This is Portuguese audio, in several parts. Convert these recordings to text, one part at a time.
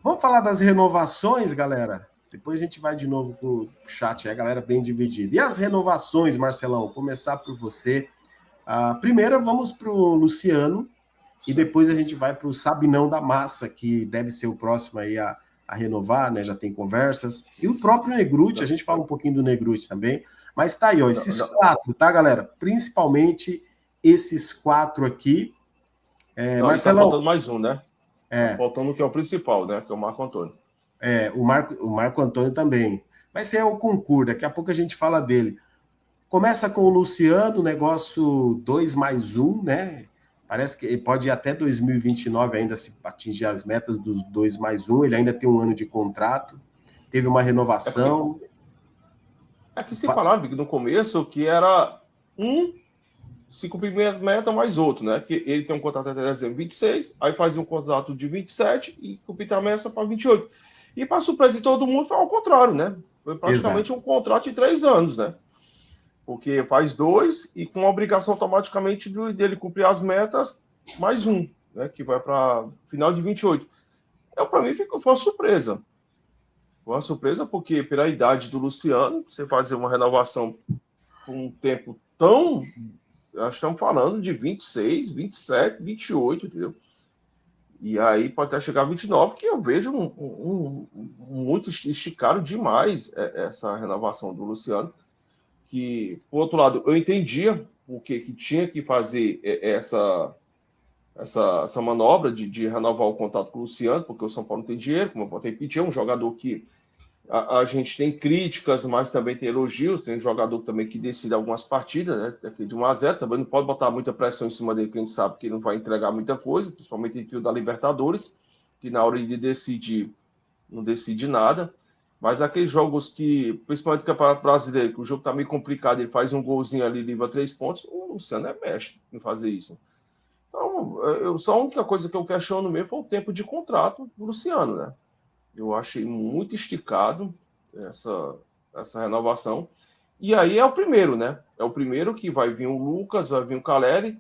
Vamos falar das renovações, galera? Depois a gente vai de novo para o chat, a galera bem dividida. E as renovações, Marcelão? Vou começar por você. Primeiro vamos para o Luciano e depois a gente vai para o Sabinão da Massa, que deve ser o próximo aí a renovar, né? Já tem conversas. E o próprio Negruti, a gente fala um pouquinho do Negruti também. Mas tá aí, ó, esses quatro, tá, galera? Principalmente esses quatro aqui. Não, e tá Marcelão. faltando mais um, né? Tá faltando o que é o principal, né? Que é o Marco Antônio. O Marco Antônio também. Vai ser o concurso, daqui a pouco a gente fala dele. Começa com o Luciano, negócio 2+1, né? Parece que ele pode ir até 2029 ainda se atingir as metas dos 2+1. Ele ainda tem um ano de contrato. Teve uma renovação. É que se falava no começo que era se cumprir meta mais outro, né? Que ele tem um contrato até dezembro de 26, aí fazia um contrato de 27 e cumprir a meta para 28. E para surpresa de todo mundo foi ao contrário, né? Foi praticamente um contrato de 3 anos, né? Porque faz 2 e com a obrigação automaticamente dele cumprir as metas mais um, né? Que vai para final de 28. Então, para mim, foi uma surpresa. Foi uma surpresa porque, pela idade do Luciano, você fazer uma renovação por um tempo tão... Nós estamos falando de 26, 27, 28, entendeu? E aí pode até chegar a 29, que eu vejo muito esticado demais essa renovação do Luciano. Que, por outro lado, eu entendia o que tinha que fazer essa manobra de renovar o contrato com o Luciano, porque o São Paulo não tem dinheiro, como eu vou ter que pedir, é um jogador que a gente tem críticas, mas também tem elogios, tem um jogador também que decide algumas partidas, né, de 1-0, também não pode botar muita pressão em cima dele, que a gente sabe que ele não vai entregar muita coisa, principalmente em fio da Libertadores, que na hora de decidir, não decide nada. Mas aqueles jogos que, principalmente o Campeonato Brasileiro, que o jogo está meio complicado, ele faz um golzinho ali, livra 3 pontos, o Luciano é mestre em fazer isso. Então, só a única coisa que eu questiono mesmo foi o tempo de contrato do Luciano, né? Eu achei muito esticado essa renovação. E aí é o primeiro, né? É o primeiro que vai vir o Lucas, vai vir o Caleri,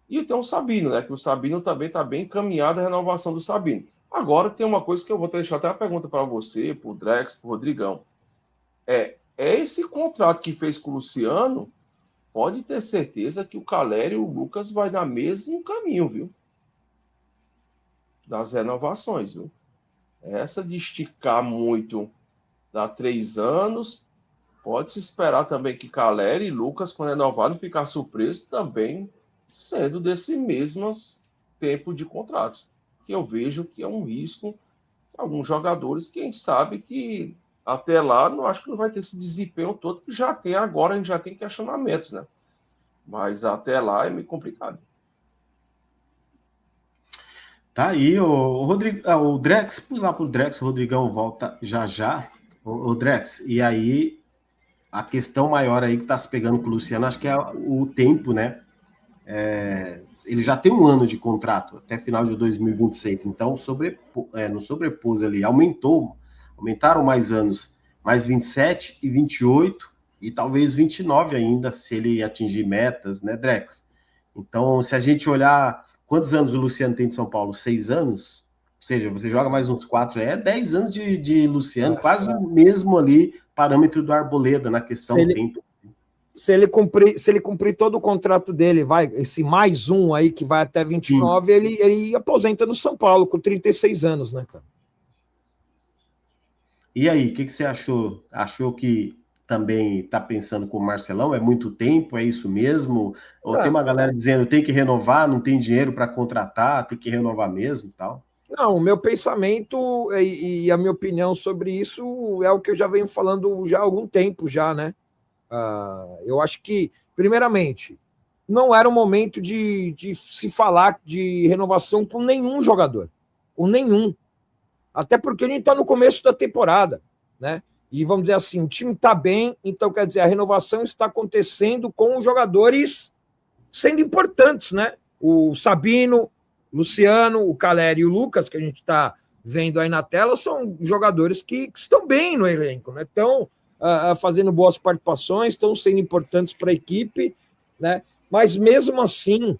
e tem o Sabino, né? Que o Sabino também está bem encaminhado a renovação do Sabino. Agora tem uma coisa que eu vou deixar até a pergunta para você, para o Drex, para o Rodrigão. É esse contrato que fez com o Luciano, pode ter certeza que o Caleri e o Lucas vai dar mesmo caminho, viu? Das renovações, viu? Essa de esticar muito, dá 3 anos, pode-se esperar também que Caleri e Lucas, quando renovado, ficar surpreso também sendo desse mesmo tempo de contratos. Que eu vejo que é um risco alguns jogadores que a gente sabe que até lá não acho que não vai ter esse desempenho todo que já tem agora, a gente já tem questionamentos, né? Mas até lá é meio complicado. Tá aí, o Drex, fui lá pro Drex, o Rodrigão volta já já. O Drex, e aí a questão maior aí que tá se pegando com o Luciano, acho que é o tempo, né? Ele já tem um ano de contrato, até final de 2026, então não sobrepôs ali, aumentaram mais anos, mais 27 e 28, e talvez 29 ainda, se ele atingir metas, né, Drex? Então, se a gente olhar quantos anos o Luciano tem de São Paulo? 6 anos? Ou seja, você joga mais uns 4, 10 anos de Luciano, quase o mesmo ali parâmetro do Arboleda na questão do tempo. Se ele cumprir todo o contrato dele, esse mais um aí que vai até 29, ele aposenta no São Paulo com 36 anos, né, cara? E aí, o que você achou? Achou que também está pensando com o Marcelão? É muito tempo? É isso mesmo? Ou tem uma galera dizendo tem que renovar, não tem dinheiro para contratar, tem que renovar mesmo e tal? Não, o meu pensamento e a minha opinião sobre isso é o que eu já venho falando já há algum tempo já, né? Eu acho que, primeiramente, não era o momento de se falar de renovação com nenhum jogador. Com nenhum. Até porque a gente está no começo da temporada, né? E vamos dizer assim, o time está bem, então quer dizer, a renovação está acontecendo com os jogadores sendo importantes, né? O Sabino, Luciano, o Caleri e o Lucas, que a gente está vendo aí na tela, são jogadores que estão bem no elenco, né? Estão fazendo boas participações, estão sendo importantes para a equipe, né? Mas mesmo assim,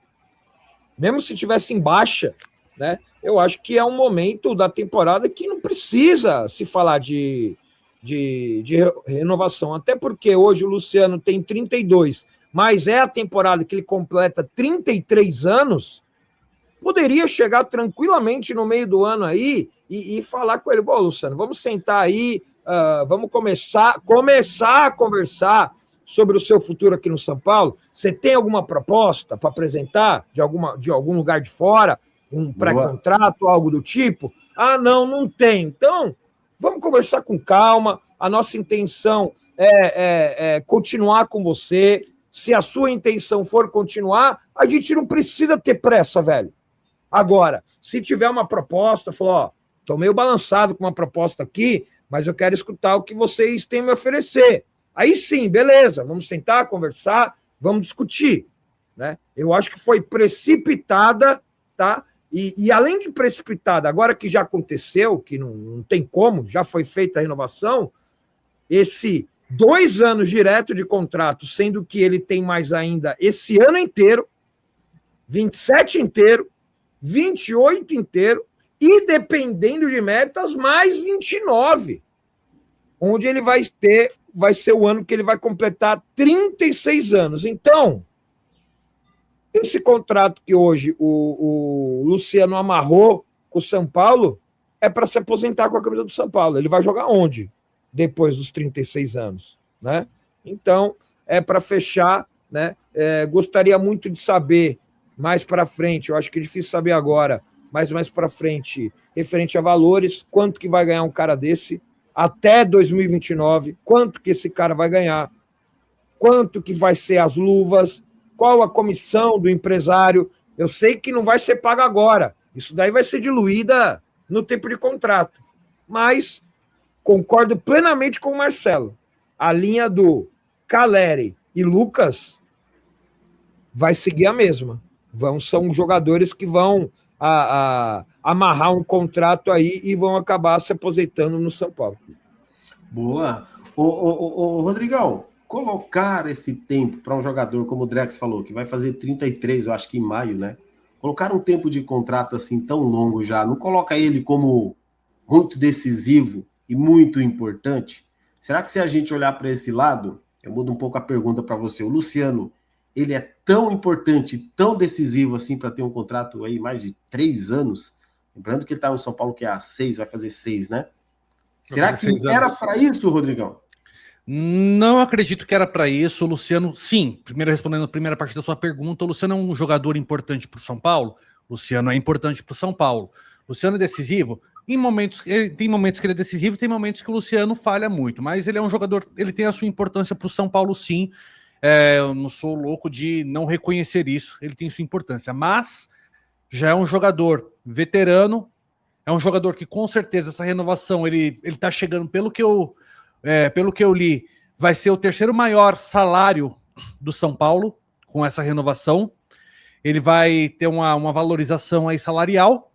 mesmo se tivesse em baixa, né? Eu acho que é um momento da temporada que não precisa se falar de renovação, até porque hoje o Luciano tem 32, mas é a temporada que ele completa 33 anos, poderia chegar tranquilamente no meio do ano aí e falar com ele, bom, Luciano, vamos sentar aí, vamos começar a conversar sobre o seu futuro aqui no São Paulo. Você tem alguma proposta para apresentar de algum lugar de fora, um pré-contrato, algo do tipo? Ah, não tem. Então, vamos conversar com calma. A nossa intenção é continuar com você. Se a sua intenção for continuar, a gente não precisa ter pressa, velho. Agora, se tiver uma proposta, falou, ó, tô meio balançado com uma proposta aqui, mas eu quero escutar o que vocês têm a me oferecer. Aí sim, beleza, vamos sentar, conversar, vamos discutir, né? Eu acho que foi precipitada, tá? E além de precipitada, agora que já aconteceu, que não tem como, já foi feita a renovação, esse 2 anos direto de contrato, sendo que ele tem mais ainda esse ano inteiro, 27 inteiro, 28 inteiro, e dependendo de metas, mais 29, onde ele vai ser o ano que ele vai completar 36 anos. Então, esse contrato que hoje o Luciano amarrou com o São Paulo é para se aposentar com a camisa do São Paulo. Ele vai jogar onde? Depois dos 36 anos, né? Então, é para fechar, né? Gostaria muito de saber mais para frente, eu acho que é difícil saber agora, mas mais para frente, referente a valores, quanto que vai ganhar um cara desse até 2029, quanto que esse cara vai ganhar, quanto que vai ser as luvas, qual a comissão do empresário. Eu sei que não vai ser pago agora, isso daí vai ser diluída no tempo de contrato, mas concordo plenamente com o Marcelo, a linha do Calleri e Lucas vai seguir a mesma. São jogadores que vão amarrar um contrato aí e vão acabar se aposentando no São Paulo. Boa. Ô, Rodrigão, colocar esse tempo para um jogador, como o Drex falou, que vai fazer 33, eu acho que em maio, né? Colocar um tempo de contrato assim tão longo já, não coloca ele como muito decisivo e muito importante? Será que se a gente olhar para esse lado, eu mudo um pouco a pergunta para você, o Luciano, ele é tão importante, tão decisivo assim para ter um contrato aí mais de 3 anos? Lembrando que ele está no São Paulo que é há 6, vai fazer 6, né? Será que era para isso, Rodrigão? Não acredito que era para isso. O Luciano, sim, primeiro respondendo a primeira parte da sua pergunta, o Luciano é um jogador importante para o São Paulo? O Luciano é importante para o São Paulo. O Luciano é decisivo? Tem momentos que ele é decisivo, tem momentos que o Luciano falha muito, mas ele é um jogador, ele tem a sua importância para o São Paulo, sim. Eu não sou louco de não reconhecer isso, ele tem sua importância, mas já é um jogador veterano, é um jogador que com certeza essa renovação, ele tá chegando, pelo que eu li, vai ser o terceiro maior salário do São Paulo com essa renovação. Ele vai ter uma valorização aí salarial,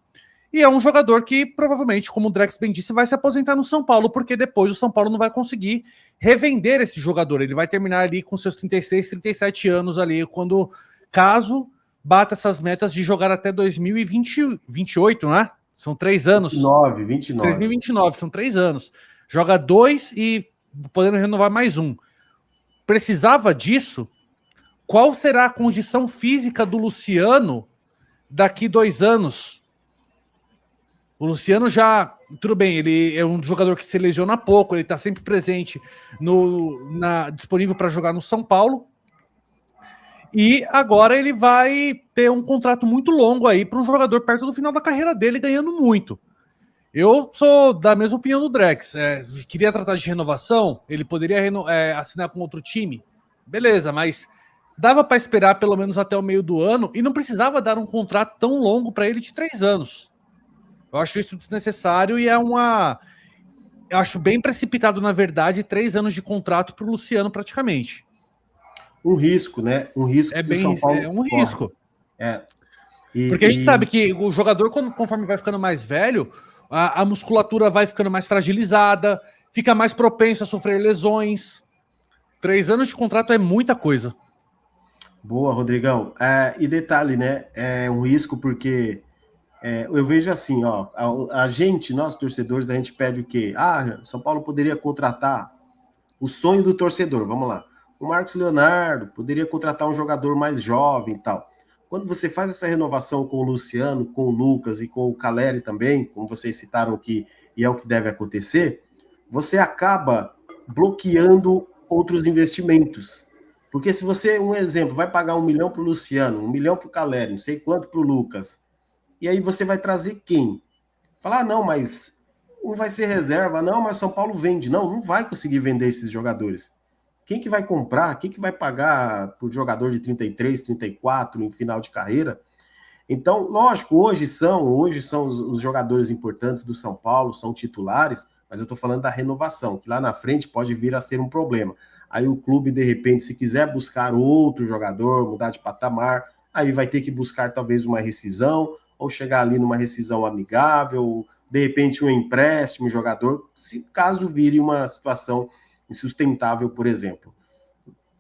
e é um jogador que provavelmente, como o Drex bem disse, vai se aposentar no São Paulo, porque depois o São Paulo não vai conseguir revender esse jogador. Ele vai terminar ali com seus 36, 37 anos ali, caso bata essas metas de jogar até 2028, né? São 3 anos. 29. 2029, são 3 anos. Joga 2 e podendo renovar mais 1. Precisava disso? Qual será a condição física do Luciano daqui 2 anos? O Luciano já, tudo bem, ele é um jogador que se lesiona pouco, ele está sempre presente, disponível para jogar no São Paulo, e agora ele vai ter um contrato muito longo aí para um jogador perto do final da carreira dele, ganhando muito. Eu sou da mesma opinião do Drex, queria tratar de renovação, ele poderia assinar com outro time, beleza, mas dava para esperar pelo menos até o meio do ano, e não precisava dar um contrato tão longo para ele de 3 anos. Eu acho isso desnecessário e eu acho bem precipitado, na verdade, 3 anos de contrato para o Luciano praticamente. Um risco, né? Um risco. Risco. Porque a gente sabe que o jogador, conforme vai ficando mais velho, a musculatura vai ficando mais fragilizada, fica mais propenso a sofrer lesões. 3 anos de contrato é muita coisa. Boa, Rodrigão. E detalhe, né? É um risco porque Eu vejo assim, ó, a gente, nós torcedores, a gente pede o quê? São Paulo poderia contratar o sonho do torcedor, vamos lá. O Marcos Leonardo poderia contratar um jogador mais jovem e tal. Quando você faz essa renovação com o Luciano, com o Lucas e com o Caleri também, como vocês citaram aqui, e é o que deve acontecer, você acaba bloqueando outros investimentos. Porque se você, um exemplo, vai pagar 1 milhão para o Luciano, 1 milhão para o Caleri, não sei quanto para o Lucas, e aí você vai trazer quem? Falar, não, mas um vai ser reserva, não, mas São Paulo vende. Não vai conseguir vender esses jogadores. Quem que vai comprar? Quem que vai pagar por jogador de 33, 34 em final de carreira? Então, lógico, hoje são os jogadores importantes do São Paulo, são titulares, mas eu estou falando da renovação, que lá na frente pode vir a ser um problema. Aí o clube, de repente, se quiser buscar outro jogador, mudar de patamar, aí vai ter que buscar talvez uma rescisão, ou chegar ali numa rescisão amigável, de repente um empréstimo, jogador, se caso vire uma situação insustentável, por exemplo.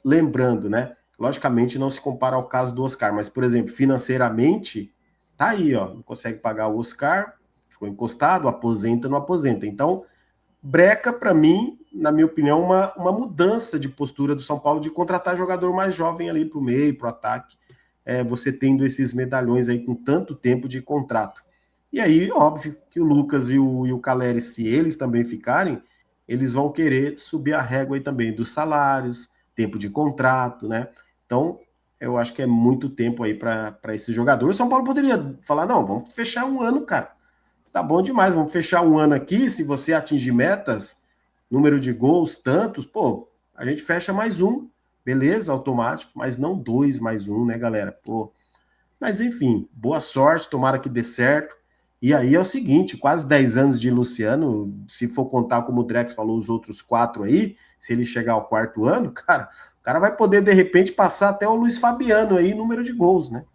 Lembrando, né? Logicamente não se compara ao caso do Oscar, mas, por exemplo, financeiramente, tá aí, ó, não consegue pagar o Oscar, ficou encostado, aposenta, não aposenta. Então, breca, para mim, na minha opinião, uma mudança de postura do São Paulo de contratar jogador mais jovem ali para o meio, para o ataque, você tendo esses medalhões aí com tanto tempo de contrato. E aí, óbvio, que o Lucas e o Caleri, se eles também ficarem, eles vão querer subir a régua aí também dos salários, tempo de contrato, né? Então, eu acho que é muito tempo aí para esse jogador. O São Paulo poderia falar, não, vamos fechar um ano, cara. Tá bom demais, vamos fechar um ano aqui, se você atingir metas, número de gols, tantos, pô, a gente fecha mais um, beleza, automático, mas não 2 mais 1, né, galera? Pô, mas enfim, boa sorte, tomara que dê certo. E aí é o seguinte, quase 10 anos de Luciano, se for contar como o Drex falou, os outros 4 aí, se ele chegar ao 4º ano, cara, o cara vai poder, de repente, passar até o Luiz Fabiano aí, número de gols, né?